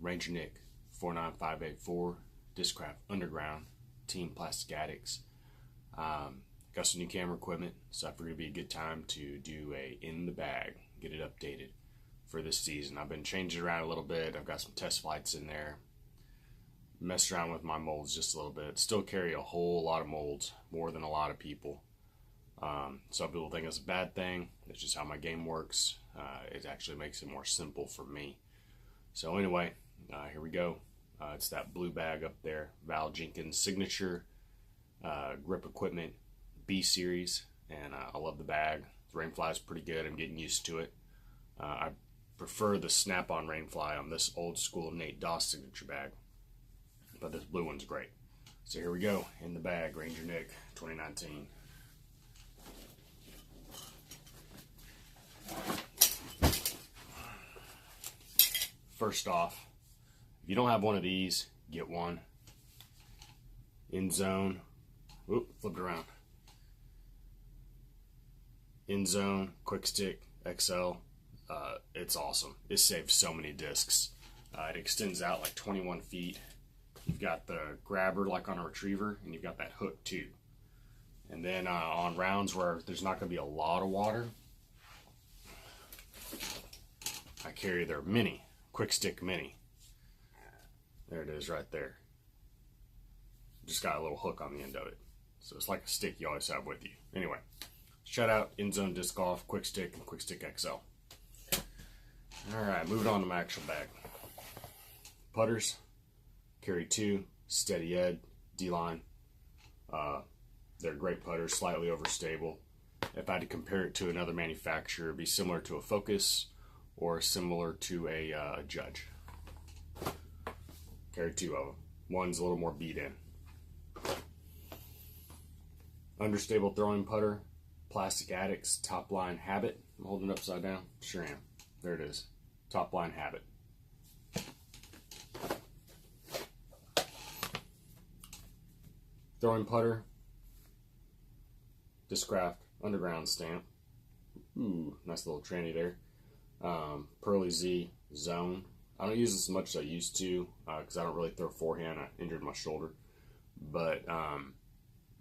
Ranger Nic 49584 Discraft Underground Team Plastic Addicts. Got some new camera equipment, so I figured it'd be a good time to do a in the bag, get it updated for this season. I've been changing it around a little bit. I've got some test flights in there. Messed around with my molds just a little bit. Still carry a whole lot of molds, more than a lot of people. Some people think it's a bad thing. It's just how my game works. It actually makes it more simple for me. So anyway, here we go. It's that blue bag up there, Val Jenkins Signature Grip Equipment B Series, and I love the bag. The rainfly is pretty good. I'm getting used to it. I prefer the snap-on rainfly on this old school Nate Doss signature bag, but this blue one's great. So here we go, in the bag, Ranger Nic 2019. First off, if you don't have one of these, get one. In zone, whoop, flipped around. In zone, quick stick, XL, it's awesome. It saves so many discs. It extends out like 21 feet. You've got the grabber like on a retriever, and you've got that hook too. And then on rounds where there's not going to be a lot of water, I carry their mini, quick stick mini. There it is right there. Just got a little hook on the end of it. So it's like a stick you always have with you. Anyway, shout out In Zone Disc Golf, Quick Stick, and Quick Stick XL. Alright, moving on to my actual bag. Putters, carry two, Steady Ed, D-Line. They're great putters, slightly overstable. If I had to compare it to another manufacturer, it'd be similar to a Focus or similar to a Judge. Carry two of them. One's a little more beat in. Understable throwing putter, Plastic Addicts Top Line Habit. I'm holding it upside down. Sure am. There it is. Top Line Habit. Throwing putter, Discraft Underground Stamp. Ooh, nice little tranny there. Pearly Z Zone. I don't use this as much as I used to because I don't really throw forehand. I injured my shoulder. But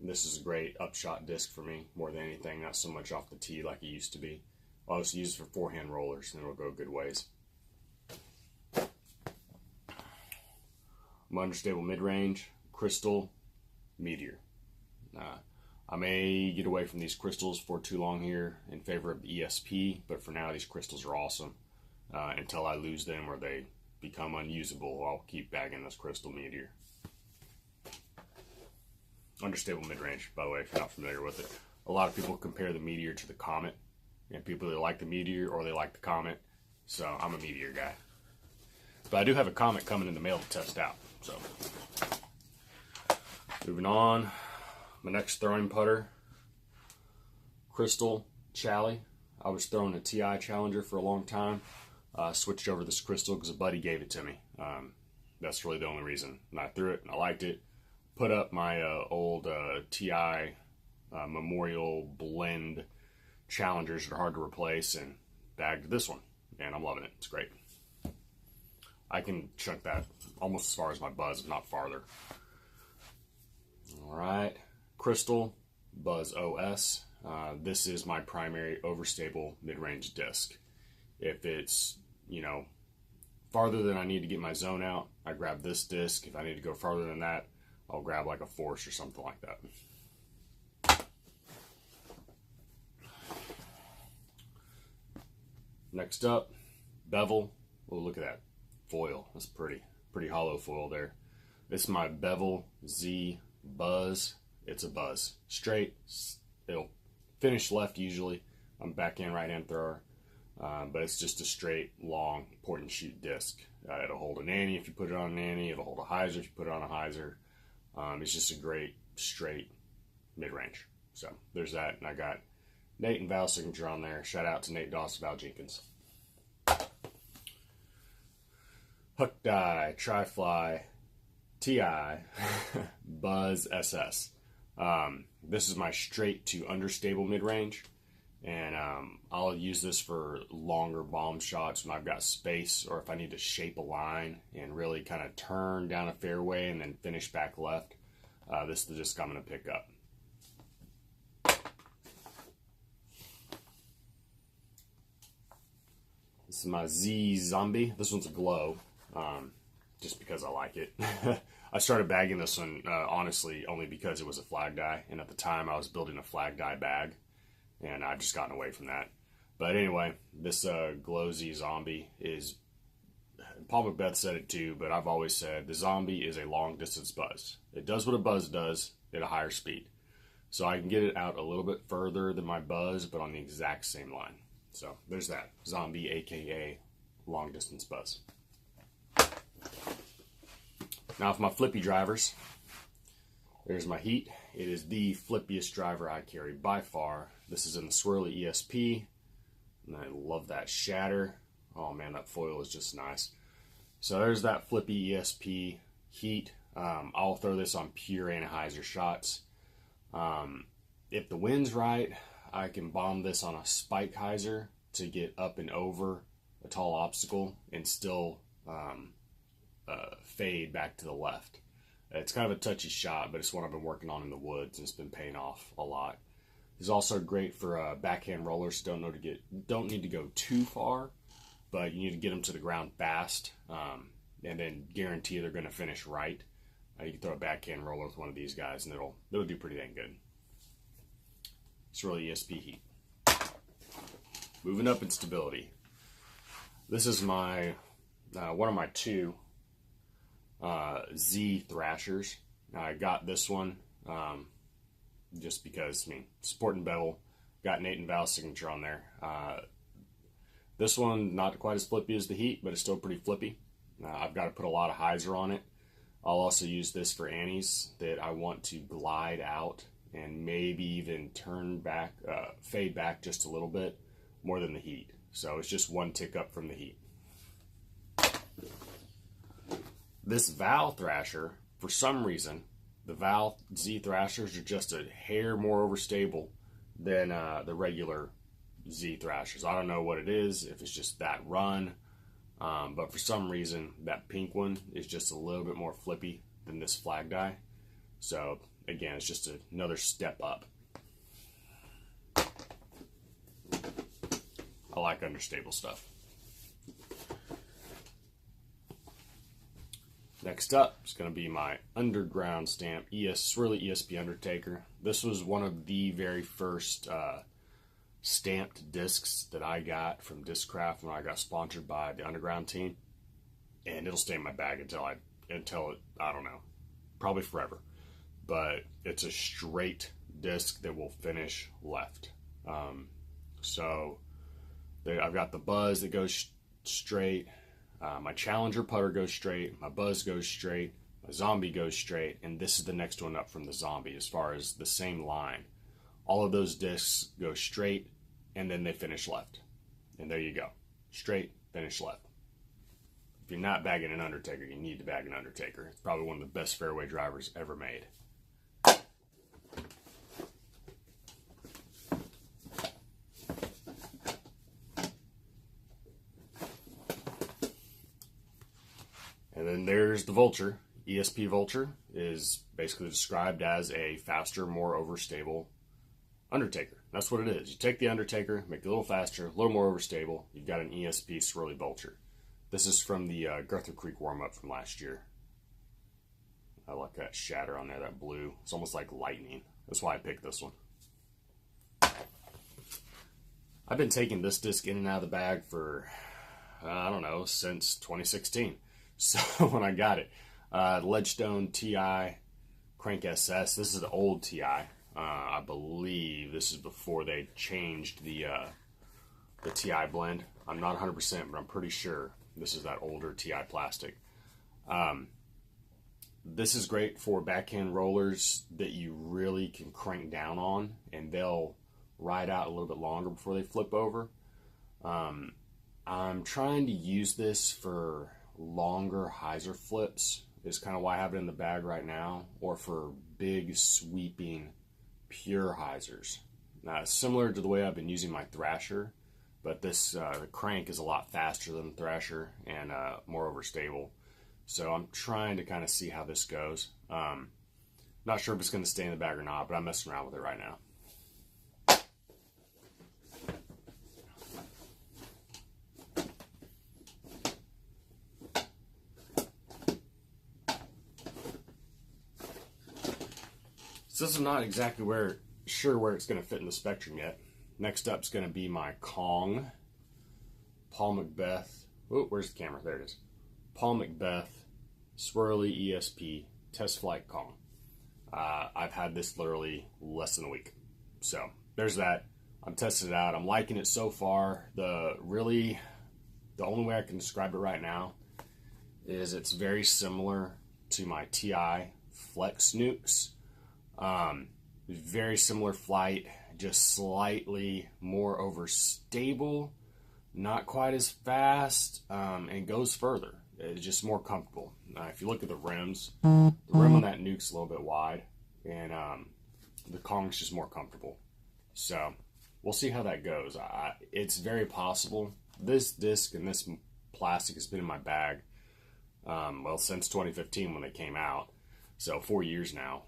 this is a great upshot disc for me more than anything. Not so much off the tee like it used to be. I also use it for forehand rollers, and it'll go good ways. My understable mid-range, Crystal Meteor. I may get away from these crystals for too long here in favor of the ESP, but for now these crystals are awesome. Until I lose them or they become unusable, I'll keep bagging this Crystal Meteor. Understable mid-range, by the way, if you're not familiar with it. A lot of people compare the Meteor to the Comet, and people either like the Meteor or they like the Comet, so I'm a Meteor guy. But I do have a Comet coming in the mail to test out, so. Moving on, my next throwing putter, Crystal Chally. I was throwing a TI Challenger for a long time. Switched over to this Crystal because a buddy gave it to me. That's really the only reason. And I threw it and I liked it. Put up my old TI Memorial Blend Challengers that are hard to replace and bagged this one. And I'm loving it. It's great. I can chuck that almost as far as my buzz, if not farther. Alright. Crystal Buzz OS. This is my primary overstable mid-range disc. If it's, farther than I need to get my zone out, I grab this disc. If I need to go farther than that, I'll grab like a Force or something like that. Next up, bevel. Oh, look at that foil. That's pretty hollow foil there. This is my Bevel Z Buzz. It's a buzz. Straight. It'll finish left usually. I'm backhand, right-hand thrower. But it's just a straight, long, point and shoot disc. It'll hold a nanny if you put it on a nanny. It'll hold a hyzer if you put it on a hyzer. It's just a great, straight mid-range. So there's that. And I got Nate and Val's signature on there. Shout out to Nate Doss, Val Jenkins. Hook Die, Tri-Fly, TI, Buzz SS. This is my straight to understable mid-range. And I'll use this for longer bomb shots when I've got space, or if I need to shape a line and really kind of turn down a fairway and then finish back left. This is the disc I'm going to pick up. This is my Z Zombie. This one's a glow, just because I like it. I started bagging this one, honestly, only because it was a flag die, and at the time I was building a flag die bag, and I've just gotten away from that. But anyway, this glow Z Zombie is, Paul Macbeth said it too, but I've always said the Zombie is a long distance buzz. It does what a buzz does at a higher speed. So I can get it out a little bit further than my buzz, but on the exact same line. So there's that Zombie, aka long distance buzz. Now for my flippy drivers, there's my Heat. It is the flippiest driver I carry by far. This is in the swirly ESP, and I love that shatter. Oh man, that foil is just nice. So there's that flippy ESP Heat. I'll throw this on pure anhyzer shots. If the wind's right, I can bomb this on a spike hyzer to get up and over a tall obstacle and still fade back to the left. It's kind of a touchy shot, but it's one I've been working on in the woods, and it's been paying off a lot. It's also great for backhand rollers. Don't need to go too far, but you need to get them to the ground fast, and then guarantee they're going to finish right. You can throw a backhand roller with one of these guys, and it'll do pretty dang good. It's really ESP Heat. Moving up in stability. This is my one of my two Z Thrashers. I got this one just because, I mean, Sport and Bevel. Got Nate and Val's signature on there. This one, not quite as flippy as the Heat, but it's still pretty flippy. I've got to put a lot of hyzer on it. I'll also use this for annies that I want to glide out and maybe even turn back, fade back just a little bit more than the Heat. So it's just one tick up from the Heat. This Val Thrasher, for some reason, the Val Z Thrashers are just a hair more overstable than the regular Z Thrashers. I don't know what it is, if it's just that run, but for some reason, that pink one is just a little bit more flippy than this flag die. So again, it's just another step up. I like understable stuff. Next up is going to be my underground stamp Swirly ESP Undertaker. This was one of the very first stamped discs that I got from Discraft when I got sponsored by the underground team, and it'll stay in my bag until I don't know, probably forever. But it's a straight disc that will finish left. So I've got the buzz that goes straight. My Challenger putter goes straight. My buzz goes straight. My Zombie goes straight. And this is the next one up from the Zombie as far as the same line. All of those discs go straight, and then they finish left. And there you go. Straight, finish left. If you're not bagging an Undertaker, you need to bag an Undertaker. It's probably one of the best fairway drivers ever made. And then there's the Vulture. ESP Vulture is basically described as a faster, more overstable Undertaker. That's what it is. You take the Undertaker, make it a little faster, a little more overstable. You've got an ESP Swirly Vulture. This is from the Guthrie Creek warm-up from last year. I like that shatter on there, that blue. It's almost like lightning. That's why I picked this one. I've been taking this disc in and out of the bag for, I don't know, since 2016. So when I got it, Ledgestone TI Crank SS. This is the old TI. I believe this is before they changed the TI blend. I'm not 100%, but I'm pretty sure this is that older TI plastic. This is great for backhand rollers that you really can crank down on, and they'll ride out a little bit longer before they flip over. I'm trying to use this for longer hyzer flips, is kind of why I have it in the bag right now, or for big sweeping pure hyzers. Similar to the way I've been using my Thrasher, but this crank is a lot faster than the Thrasher and more overstable. So I'm trying to kind of see how this goes. Not sure if it's going to stay in the bag or not, but I'm messing around with it right now. So this is not exactly sure where it's going to fit in the spectrum yet. Next up is going to be my Kong Paul Macbeth. Oh, where's the camera? There it is. Paul Macbeth Swirly ESP Test Flight Kong. I've had this literally less than a week. So there's that. I'm testing it out. I'm liking it so far. The only way I can describe it right now is it's very similar to my TI Flex nukes. Very similar flight, just slightly more overstable, not quite as fast, and goes further. It's just more comfortable. If you look at the rims, the rim on that nuke's a little bit wide, and the Kong's just more comfortable. So we'll see how that goes. It's very possible. This disc and this plastic has been in my bag, well, since 2015 when they came out. So 4 years now.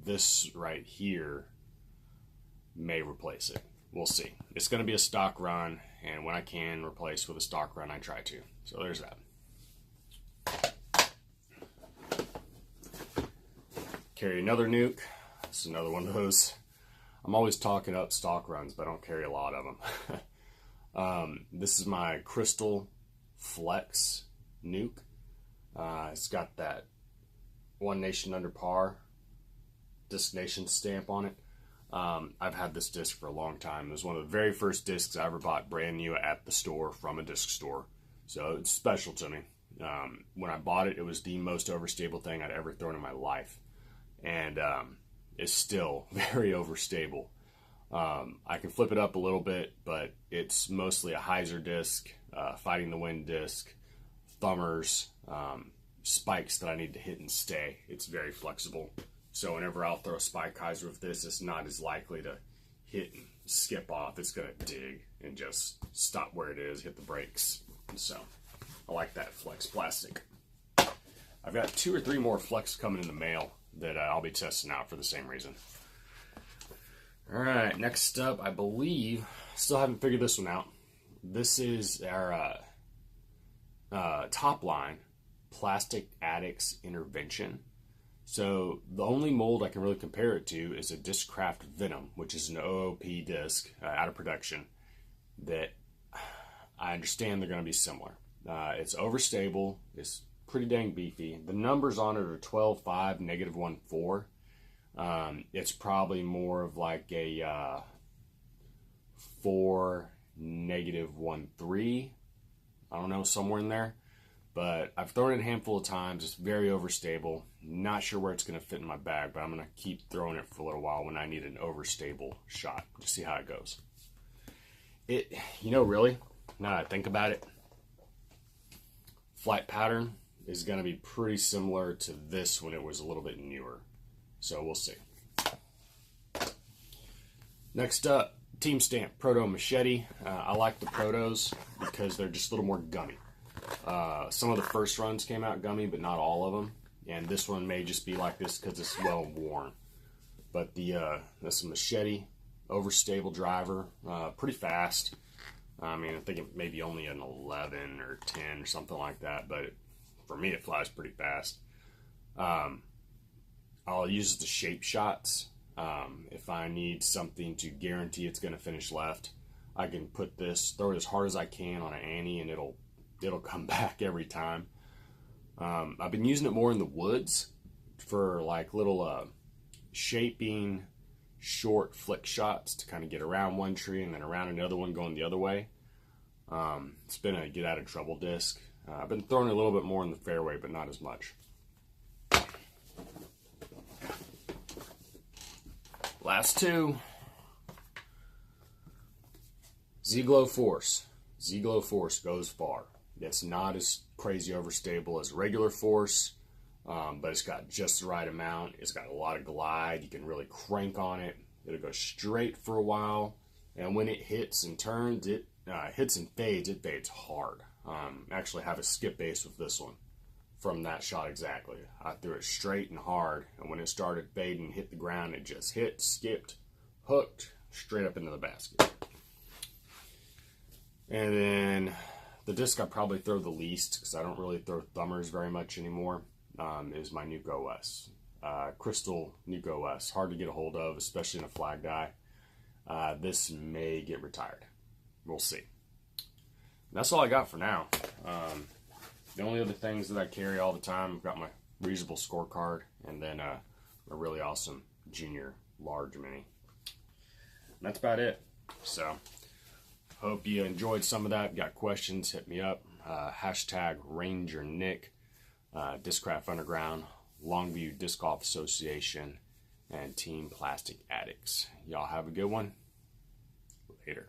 This right here may replace it. We'll see. It's going to be a stock run, and when I can replace with a stock run, I try to. So there's that. Carry another nuke. This is another one of those. I'm always talking up stock runs, but I don't carry a lot of them. This is my Crystal Flex nuke. It's got that One Nation Under Par Disc Nation stamp on it. I've had this disc for a long time. It was one of the very first discs I ever bought brand new at the store from a disc store. So it's special to me. When I bought it, it was the most overstable thing I'd ever thrown in my life. And it's still very overstable. I can flip it up a little bit, but it's mostly a hyzer disc, fighting the wind disc, thumbers, spikes that I need to hit and stay. It's very flexible. So whenever I'll throw a spike hyzer with this, it's not as likely to hit and skip off. It's going to dig and just stop where it is, hit the brakes. So I like that Flex plastic. I've got 2 or 3 more Flex coming in the mail that I'll be testing out for the same reason. All right, next up, I believe, still haven't figured this one out. This is our top line Plastic Addicts Intervention. So the only mold I can really compare it to is a Discraft Venom, which is an OOP disc out of production that I understand they're going to be similar. It's overstable. It's pretty dang beefy. The numbers on it are 12.5, -1.4. It's probably more of like a 4, -1.3. I don't know, somewhere in there. But I've thrown it a handful of times. It's very overstable. Not sure where it's going to fit in my bag, but I'm going to keep throwing it for a little while when I need an overstable shot to see how it goes. Really, now that I think about it, flight pattern is going to be pretty similar to this when it was a little bit newer. So we'll see. Next up, Team Stamp Proto Machete. I like the Protos because they're just a little more gummy. Some of the first runs came out gummy, but not all of them. And this one may just be like this because it's well worn. But that's a Machete, overstable driver, pretty fast. I mean, I think it may be only an 11 or 10 or something like that, but for me it flies pretty fast. I'll use it to shape shots. If I need something to guarantee it's going to finish left, I can put this, throw it as hard as I can on an Annie, and it'll come back every time. I've been using it more in the woods for like little shaping short flick shots to kind of get around one tree and then around another one going the other way. It's been a get out of trouble disc. I've been throwing it a little bit more in the fairway, but not as much. Last two. Z-Glow Force. Z-Glow Force goes far. It's not as crazy overstable as regular Force, but it's got just the right amount. It's got a lot of glide. You can really crank on it. It'll go straight for a while, and when it hits and turns, it hits and fades. It fades hard. Actually have a skip base with this one from that shot exactly. I threw it straight and hard, and when it started fading, hit the ground, it just hit, skipped, hooked, straight up into the basket. And then the disc I probably throw the least, because I don't really throw thumbers very much anymore, is my Nic OS. Crystal Nic OS. Hard to get a hold of, especially in a flag die. This may get retired. We'll see. And that's all I got for now. The only other things that I carry all the time, I've got my reusable scorecard, and then a really awesome junior large mini. And that's about it. So, hope you enjoyed some of that. Got questions, hit me up. Hashtag Ranger Nic, Discraft Underground, Longview Disc Golf Association, and Team Plastic Addicts. Y'all have a good one. Later.